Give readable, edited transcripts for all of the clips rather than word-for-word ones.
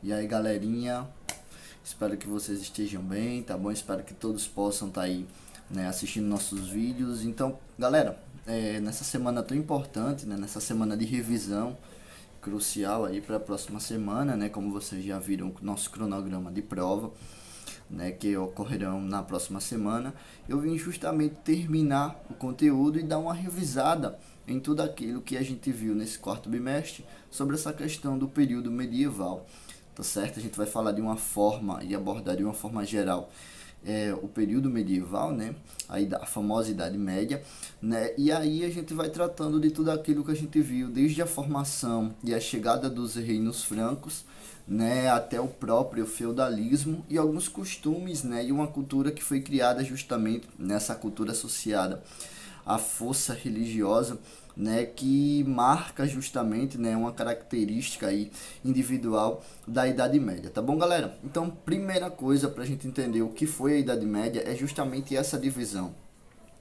E aí, galerinha, espero que vocês estejam bem, tá bom? Espero que todos possam estar aí, né, assistindo nossos vídeos. Então, galera, nessa semana tão importante, né, nessa semana de revisão crucial aí para a próxima semana, né, como vocês já viram o nosso cronograma de prova, né, que ocorrerão na próxima semana, eu vim justamente terminar o conteúdo e dar uma revisada em tudo aquilo que a gente viu nesse quarto bimestre sobre essa questão do período medieval, tá certo? A gente vai falar de uma forma e abordar de uma forma geral o período medieval, né, a famosa Idade Média, né, e aí a gente vai tratando de tudo aquilo que a gente viu, desde a formação e a chegada dos reinos francos, né, até o próprio feudalismo e alguns costumes, né, e uma cultura que foi criada justamente nessa cultura associada à força religiosa, né, que marca justamente, né, uma característica aí individual da Idade Média, tá bom, galera? Então, primeira coisa para a gente entender o que foi a Idade Média é justamente essa divisão,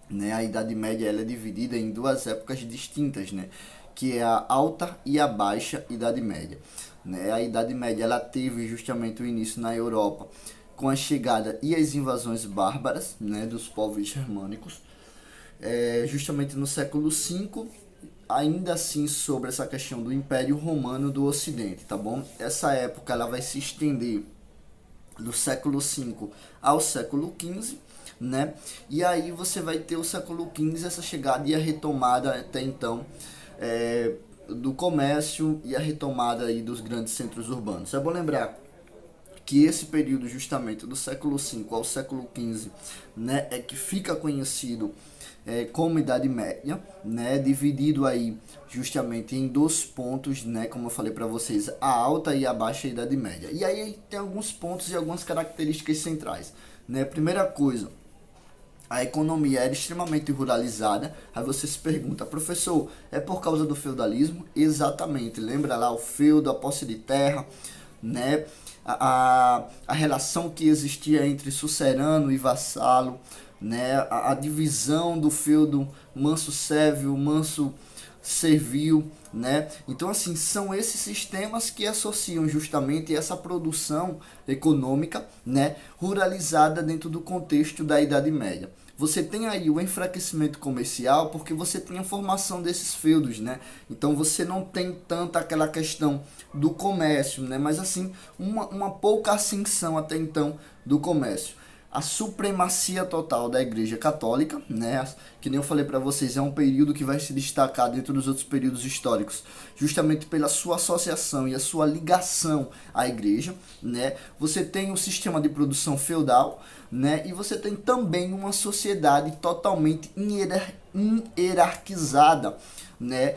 né? A Idade Média ela é dividida em duas épocas distintas, né? Que é a Alta e a Baixa Idade Média, né? A Idade Média ela teve justamente o início na Europa com a chegada e as invasões bárbaras, né, dos povos germânicos, justamente no século V, ainda assim sobre essa questão do Império Romano do Ocidente, tá bom? Essa época ela vai se estender do século V ao século XV, né? E aí você vai ter o século XV, essa chegada e a retomada até então do comércio e a retomada aí dos grandes centros urbanos. É bom lembrar que esse período justamente do século V ao século XV, né, é que fica conhecido como Idade Média, né, dividido aí justamente em dois pontos, né, como eu falei para vocês, a alta e a baixa Idade Média. E aí tem alguns pontos e algumas características centrais, né? Primeira coisa, a economia era extremamente ruralizada. Aí você se pergunta, professor, é por causa do feudalismo? Exatamente, lembra lá o feudo, a posse de terra, né? A relação que existia entre sucerano e vassalo, né? A divisão do feudo manso-servil, manso-servil, né? Então, assim, são esses sistemas que associam justamente essa produção econômica, né, ruralizada dentro do contexto da Idade Média. Você tem aí o enfraquecimento comercial porque você tem a formação desses feudos, né? Então você não tem tanta aquela questão do comércio, né? Mas assim, uma pouca ascensão até então do comércio. A supremacia total da Igreja Católica, né? Que nem eu falei para vocês, é um período que vai se destacar dentro dos outros períodos históricos, justamente pela sua associação e a sua ligação à Igreja, né? Você tem o sistema de produção feudal, né? E você tem também uma sociedade totalmente hierarquizada, né?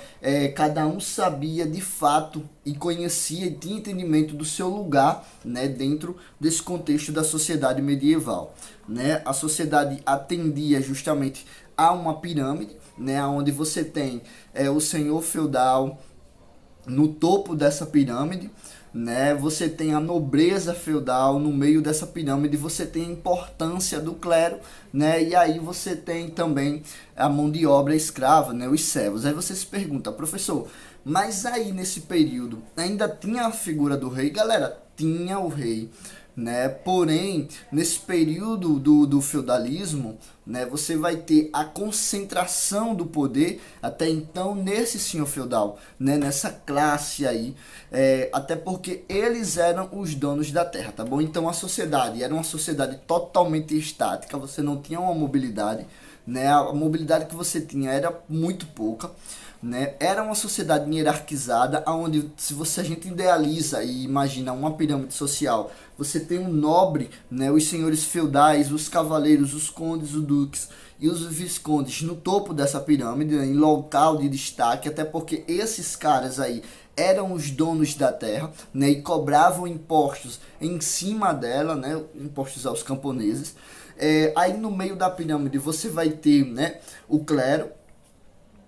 Cada um sabia de fato e conhecia e tinha entendimento do seu lugar, né, dentro desse contexto da sociedade medieval, né? A sociedade atendia justamente a uma pirâmide, né, onde você tem o senhor feudal no topo dessa pirâmide, né? Você tem a nobreza feudal no meio dessa pirâmide, você tem a importância do clero, né? E aí você tem também a mão de obra escrava, né? Os servos. Aí você se pergunta, professor, mas aí nesse período ainda tinha a figura do rei? Galera, tinha o rei, né? Porém, nesse período do feudalismo, né, você vai ter a concentração do poder até então nesse senhor feudal, né, nessa classe aí, até porque eles eram os donos da terra, tá bom? Então a sociedade era uma sociedade totalmente estática, você não tinha uma mobilidade, né? A mobilidade que você tinha era muito pouca, né? Era uma sociedade hierarquizada, onde se a gente idealiza e imagina uma pirâmide social, você tem um nobre, né? Os senhores feudais, os cavaleiros, os condes, os duques e os viscondes no topo dessa pirâmide, né? Em local de destaque, até porque esses caras aí eram os donos da terra, né? E cobravam impostos em cima dela, né? Impostos aos camponeses. Aí no meio da pirâmide você vai ter, né, o clero,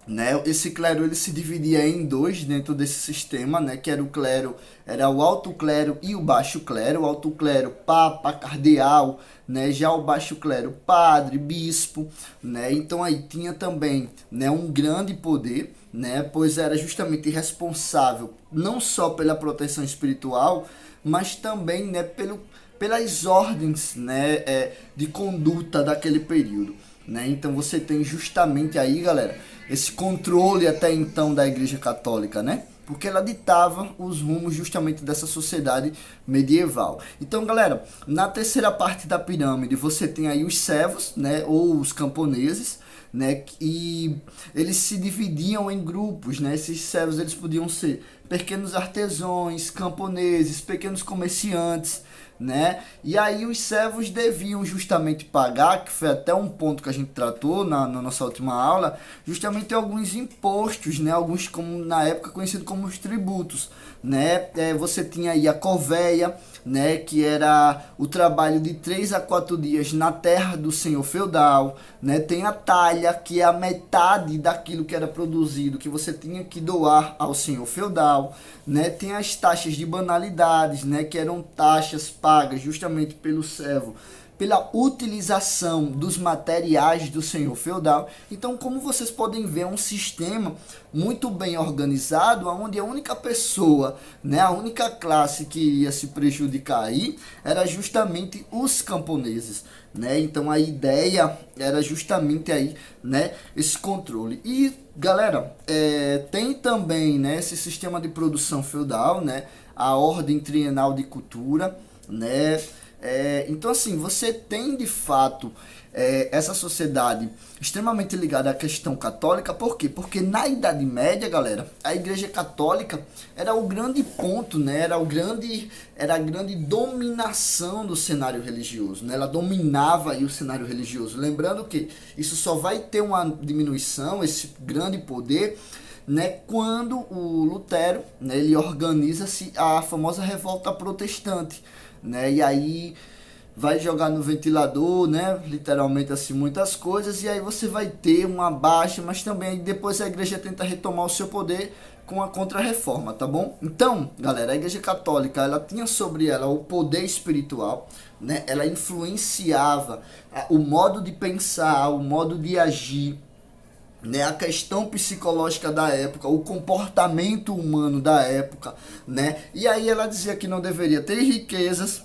né? Esse clero ele se dividia em dois dentro desse sistema, né? Que era o clero, era o alto clero e o baixo clero. O alto clero, papa, cardeal, né? Já o baixo clero, padre, bispo, né? Então aí tinha também, né, um grande poder, né? Pois era justamente responsável não só pela proteção espiritual, mas também, né, pelas ordens, né, de conduta daquele período, né? Então você tem justamente aí, galera, esse controle até então da Igreja Católica, né? Porque ela ditava os rumos justamente dessa sociedade medieval. Então, galera, na terceira parte da pirâmide você tem aí os servos, né, ou os camponeses, né, e eles se dividiam em grupos, né? Esses servos eles podiam ser pequenos artesãos, camponeses, pequenos comerciantes, né? E aí os servos deviam justamente pagar, que foi até um ponto que a gente tratou na nossa última aula, justamente alguns impostos, né? Alguns, como na época conhecido como os tributos, né? Você tinha aí a corveia, né? Que era o trabalho de 3 a 4 dias na terra do senhor feudal, né? Tem a talha, que é a metade daquilo que era produzido, que você tinha que doar ao senhor feudal, né? Tem as taxas de banalidades, né? Que eram taxas pagas justamente pelo servo pela utilização dos materiais do senhor feudal. Então, como vocês podem ver, é um sistema muito bem organizado, onde a única pessoa, né, a única classe que iria se prejudicar aí era justamente os camponeses, né? Então a ideia era justamente aí, né, esse controle. E galera, tem também, né, esse sistema de produção feudal, né, a ordem trienal de cultura, né? Então assim, você tem de fato essa sociedade extremamente ligada à questão católica. Por quê? Porque na Idade Média, galera, a Igreja Católica era o grande ponto, né? Era a grande dominação do cenário religioso, né? Ela dominava aí o cenário religioso. Lembrando que isso só vai ter uma diminuição, esse grande poder, né, quando o Lutero, né, ele organiza-se a famosa revolta protestante, né? E aí vai jogar no ventilador, né? Literalmente assim, muitas coisas, e aí você vai ter uma baixa, mas também depois a igreja tenta retomar o seu poder com a contra-reforma, tá bom? Então, galera, a Igreja Católica, ela tinha sobre ela o poder espiritual, né? Ela influenciava o modo de pensar, o modo de agir, né, a questão psicológica da época, o comportamento humano da época, né? E aí ela dizia que não deveria ter riquezas,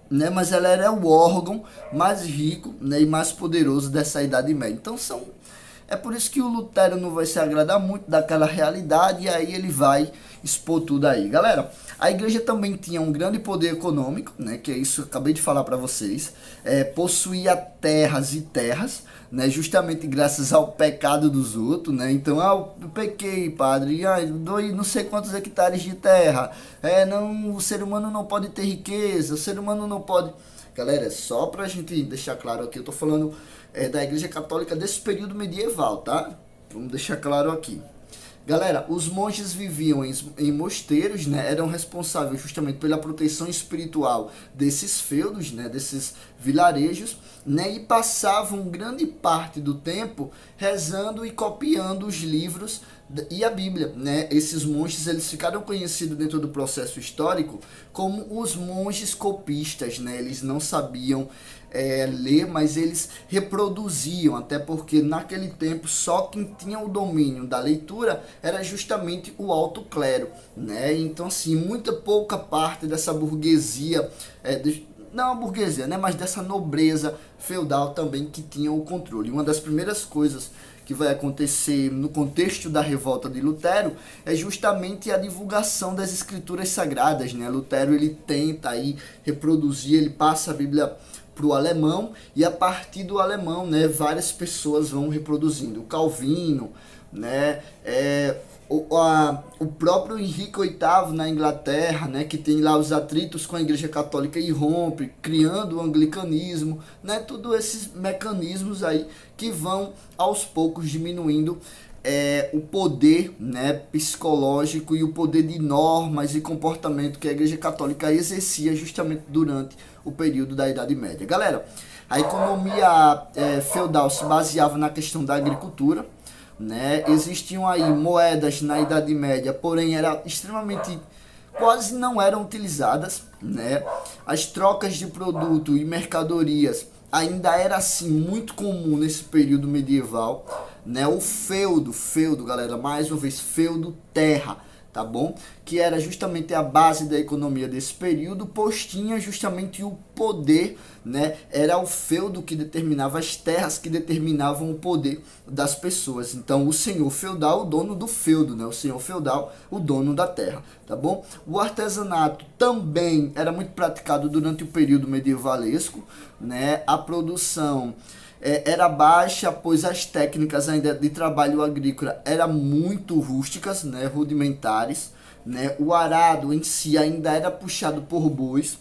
né, mas ela era o órgão mais rico, né, e mais poderoso dessa Idade Média. Então é por isso que o Lutero não vai se agradar muito daquela realidade, e aí ele vai expor tudo aí. Galera, a igreja também tinha um grande poder econômico, né, que é isso que eu acabei de falar para vocês, possuía terras e terras, né, justamente graças ao pecado dos outros, né? Então, eu pequei, padre, dou não sei quantos hectares de terra, não, o ser humano não pode ter riqueza, o ser humano não pode... Galera, só pra gente deixar claro aqui, eu tô falando da Igreja Católica desse período medieval, tá? Vamos deixar claro aqui. Galera, os monges viviam em mosteiros, né? Eram responsáveis justamente pela proteção espiritual desses feudos, né? Desses vilarejos, né? E passavam grande parte do tempo rezando e copiando os livros e a Bíblia, né? Esses monges, eles ficaram conhecidos dentro do processo histórico como os monges copistas, né? Eles não sabiam ler, mas eles reproduziam, até porque naquele tempo só quem tinha o domínio da leitura era justamente o alto clero, né? Então assim, muita pouca parte dessa burguesia, não a burguesia, né, mas dessa nobreza feudal também que tinha o controle. Uma das primeiras coisas que vai acontecer no contexto da revolta de Lutero é justamente a divulgação das escrituras sagradas, né? Lutero, ele tenta aí reproduzir, ele passa a Bíblia para o alemão, e a partir do alemão, né, várias pessoas vão reproduzindo. O Calvino, né, o próprio Henrique VIII na Inglaterra, né, que tem lá os atritos com a Igreja Católica e rompe, criando o anglicanismo, né, todos esses mecanismos aí que vão aos poucos diminuindo o poder, né, psicológico e o poder de normas e comportamento que a Igreja Católica exercia justamente durante o período da Idade Média. Galera, a economia feudal se baseava na questão da agricultura. né? Existiam aí moedas na Idade Média, porém era extremamente quase não eram utilizadas, né? As trocas de produto e mercadorias ainda era assim muito comum nesse período medieval, né? O feudo, galera, mais uma vez, feudo terra, tá bom? Que era justamente a base da economia desse período, pois tinha justamente o poder, né? Era o feudo que determinava as terras, que determinavam o poder das pessoas. Então, o senhor feudal, o dono do feudo, né? O senhor feudal, o dono da terra, tá bom? O artesanato também era muito praticado durante o período medievalesco, né? A produção era baixa, pois as técnicas ainda de trabalho agrícola eram muito rústicas, né, rudimentares, né, o arado em si ainda era puxado por bois,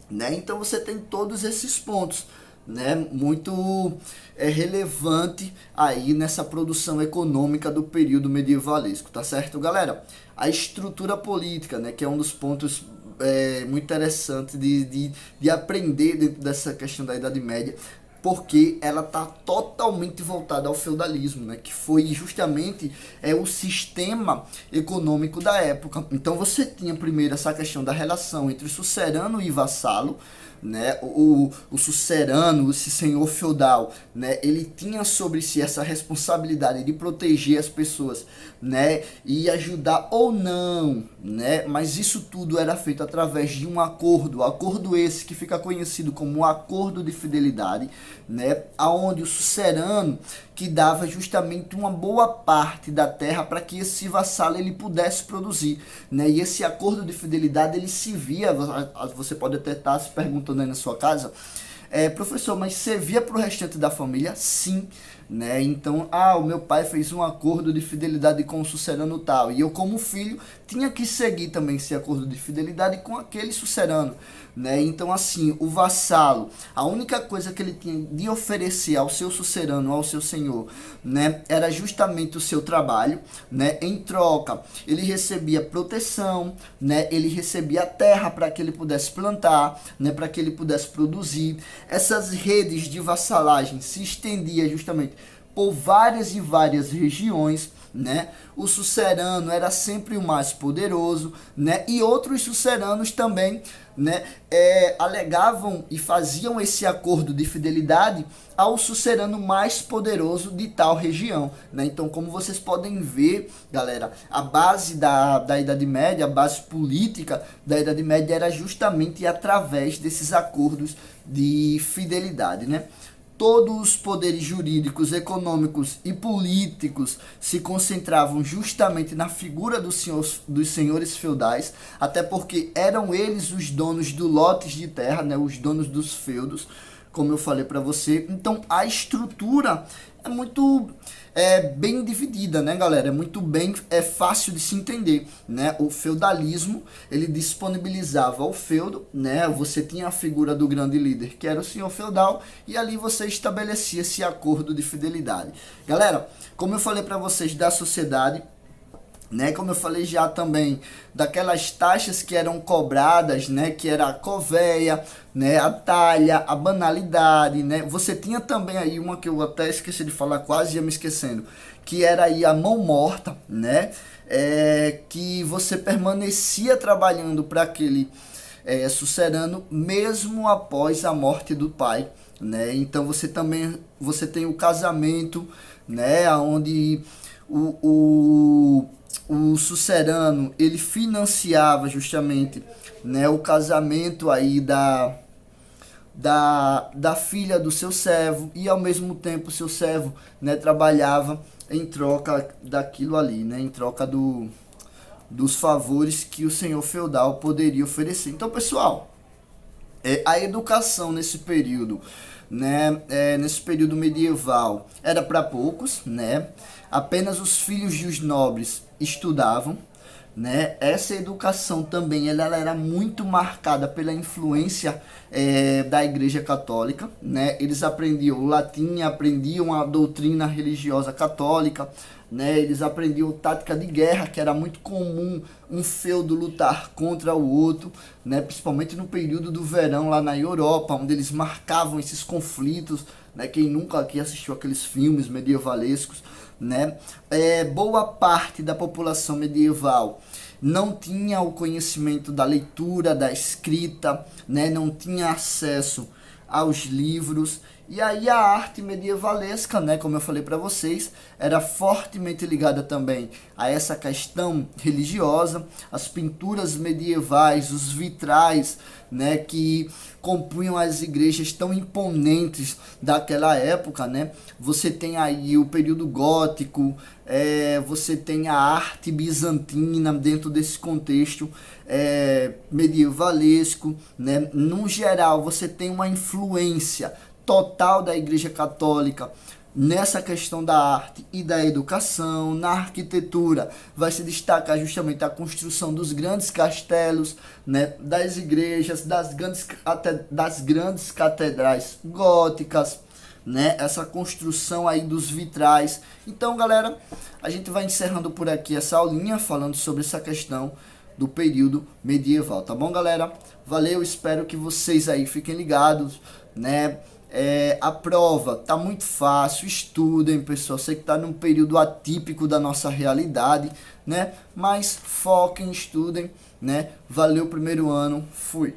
né, então você tem todos esses pontos, né, muito relevante aí nessa produção econômica do período medievalesco, tá certo, galera? A estrutura política, né, que é um dos pontos muito interessante de aprender dentro dessa questão da Idade Média, porque ela está totalmente voltada ao feudalismo, né? Que foi justamente o sistema econômico da época. Então você tinha primeiro essa questão da relação entre sucerano e vassalo, né? O sucerano, esse senhor feudal, né? Ele tinha sobre si essa responsabilidade de proteger as pessoas, né? E ajudar ou não, né? Mas isso tudo era feito através de um acordo esse que fica conhecido como o acordo de fidelidade, né? Aonde o sucerano que dava justamente uma boa parte da terra para que esse vassalo ele pudesse produzir, né? E esse acordo de fidelidade ele se via, você pode até estar se perguntando aí na sua casa, professor, mas servia para o restante da família? Sim, né? Então, o meu pai fez um acordo de fidelidade com o sucerano tal, e eu como filho tinha que seguir também esse acordo de fidelidade com aquele sucerano, né? Então, assim, o vassalo, a única coisa que ele tinha de oferecer ao seu sucerano, ao seu senhor, né, era justamente o seu trabalho, né? Em troca, ele recebia proteção, né? Ele recebia terra para que ele pudesse plantar, né? Para que ele pudesse produzir. Essas redes de vassalagem se estendia justamente por várias e várias regiões, né? O sucerano era sempre o mais poderoso, né? E outros suceranos também, né, alegavam e faziam esse acordo de fidelidade ao sucerano mais poderoso de tal região, né? Então, como vocês podem ver, galera, a base da Idade Média, a base política da Idade Média era justamente através desses acordos de fidelidade, né? Todos os poderes jurídicos, econômicos e políticos se concentravam justamente na figura dos senhores feudais, até porque eram eles os donos do lotes de terra, né, os donos dos feudos, como eu falei para você. Então a estrutura é muito bem dividida, né, galera? É fácil de se entender, né? O feudalismo, ele disponibilizava o feudo, né? Você tinha a figura do grande líder, que era o senhor feudal, e ali você estabelecia esse acordo de fidelidade. Galera, como eu falei para vocês da sociedade, né, como eu falei já também, daquelas taxas que eram cobradas, né, que era a covéia, né, a talha, a banalidade, né, você tinha também aí uma que eu até esqueci de falar, quase ia me esquecendo, que era aí a mão morta, né, que você permanecia trabalhando para aquele sucerano mesmo após a morte do pai, né, então você tem o casamento, né, onde o sucerano ele financiava justamente, né, o casamento aí da filha do seu servo, e ao mesmo tempo o seu servo, né, trabalhava em troca daquilo ali, né, em troca dos favores que o senhor feudal poderia oferecer. Então, pessoal, a educação nesse período, né, nesse período medieval, era para poucos, né? Apenas os filhos dos nobres estudavam, né? Essa educação também ela era muito marcada pela influência da Igreja Católica, né? Eles aprendiam o latim, aprendiam a doutrina religiosa católica, né? Eles aprendiam tática de guerra, que era muito comum um feudo lutar contra o outro, né? Principalmente no período do verão lá na Europa, onde eles marcavam esses conflitos, né? Quem nunca aqui assistiu aqueles filmes medievalescos, né? Boa parte da população medieval não tinha o conhecimento da leitura, da escrita, né? Não tinha acesso aos livros. E aí a arte medievalesca, né, como eu falei para vocês, era fortemente ligada também a essa questão religiosa. As pinturas medievais, os vitrais, né, que compunham as igrejas tão imponentes daquela época, né? Você tem aí o período gótico, você tem a arte bizantina dentro desse contexto medievalesco, né? No geral, você tem uma influência total da Igreja Católica nessa questão da arte e da educação. Na arquitetura vai se destacar justamente a construção dos grandes castelos, né, das igrejas, das grandes catedrais góticas, né, essa construção aí dos vitrais. Então, galera, a gente vai encerrando por aqui essa aulinha falando sobre essa questão do período medieval, tá bom, galera? Valeu, espero que vocês aí fiquem ligados, né? A prova tá muito fácil, estudem, pessoal. Sei que tá num período atípico da nossa realidade, né? Mas foquem, estudem, né? Valeu, primeiro ano, fui!